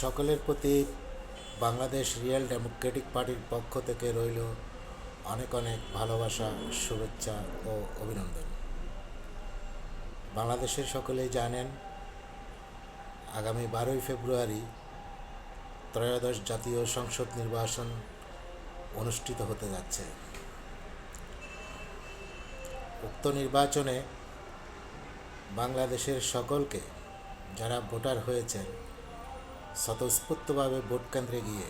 সকলের প্রতি Bangladesh real Democratic পার্টির পক্ষ থেকে রইল অনেক অনেক ভালোবাসা, শুভেচ্ছা ও অভিনন্দন। বাংলাদেশের সকলেই জানেন আগামী 12ই ফেব্রুয়ারি ত্রয়োদশ জাতীয় সংসদ নির্বাচন অনুষ্ঠিত হতে যাচ্ছে। উক্ত নির্বাচনে বাংলাদেশের সকলকে যারা ভোটার হয়েছেন স্বতঃস্ফূর্তভাবে ভোট কেন্দ্রে গিয়ে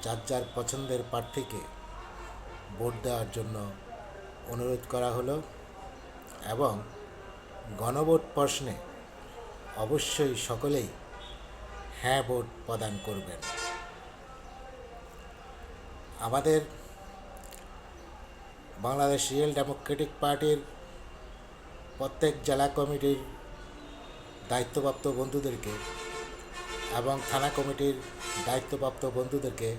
যার যার পছন্দের প্রার্থীকে ভোট দেওয়ার জন্য অনুরোধ করা হলো এবং গণভোট প্রশ্নে অবশ্যই সকলেই হ্যাঁ ভোট প্রদান করবেন। আমাদের বাংলাদেশ রিয়েল ডেমোক্রেটিক পার্টির প্রত্যেক জেলা কমিটির দায়িত্বপ্রাপ্ত বন্ধুদেরকে এবং থানা কমিটির দায়িত্বপ্রাপ্ত বন্ধুদেরকে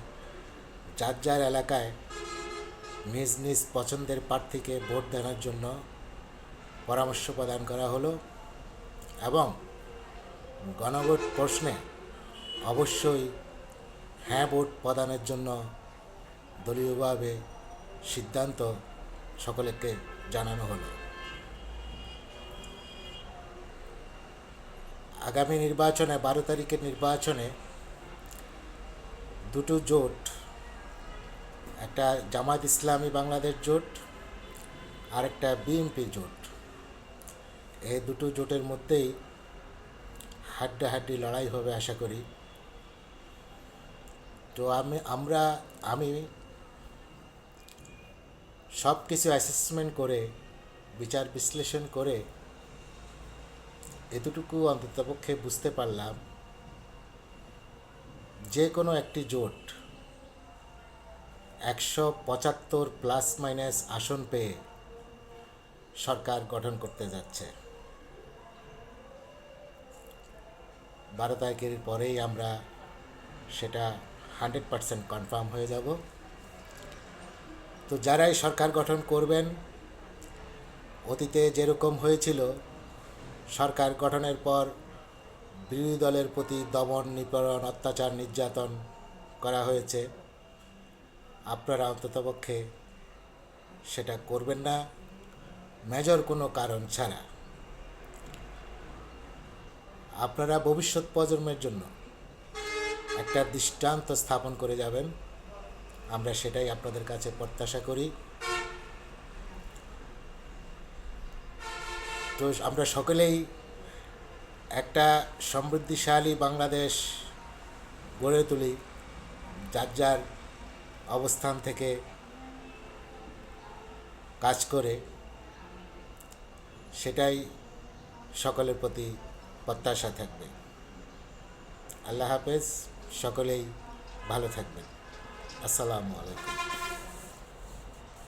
যার যার এলাকায় নিজ নিজ পছন্দের প্রার্থীকে ভোট দেওয়ার জন্য পরামর্শ প্রদান করা হলো এবং গণভোট প্রশ্নে অবশ্যই হ্যাঁ ভোট প্রদানের জন্য দলীয়ভাবে সিদ্ধান্ত সকলকে জানানো হলো। আগামী নির্বাচনে 12 তারিখের নির্বাচনে দুটো জোট, একটা জামায়াত ইসলামী বাংলাদেশ জোট আর একটা বিএনপি জোট, এই দুটো জোটের মধ্যেই হাড্ডাহাড্ডি লড়াই হবে আশা করি। তো আমি সব কিছু অ্যাসেসমেন্ট করে বিচার বিশ্লেষণ করে এতটুকু অন্ততপক্ষে বুঝতে পারলাম যে কোনো একটি জোট 175 প্লাস মাইনাস আসন পেয়ে সরকার গঠন করতে যাচ্ছে। 12 তারিখের পরেই আমরা সেটা 100% কনফার্ম হয়ে যাব। তো যারাই সরকার গঠন করবেন, অতীতে যেরকম হয়েছিল সরকার গঠনের পর বিরোধী দলের প্রতি দমন, নিপীড়ন, অত্যাচার, নির্যাতন করা হয়েছে, আপনারা অন্ততপক্ষে সেটা করবেন না মেজর কোনো কারণ ছাড়া। আপনারা ভবিষ্যৎ প্রজন্মের জন্য একটা দৃষ্টান্ত স্থাপন করে যাবেন, আমরা সেটাই আপনাদের কাছে প্রত্যাশা করি। তো আমরা সকলেই একটা সমৃদ্ধিশালী বাংলাদেশ গড়ে তুলি, যার যার অবস্থান থেকে কাজ করে, সেটাই সকলের প্রতি প্রত্যাশা থাকবে। আল্লাহ হাফেজ, সকলেই ভালো থাকবেন। আসসালামু আলাইকুম।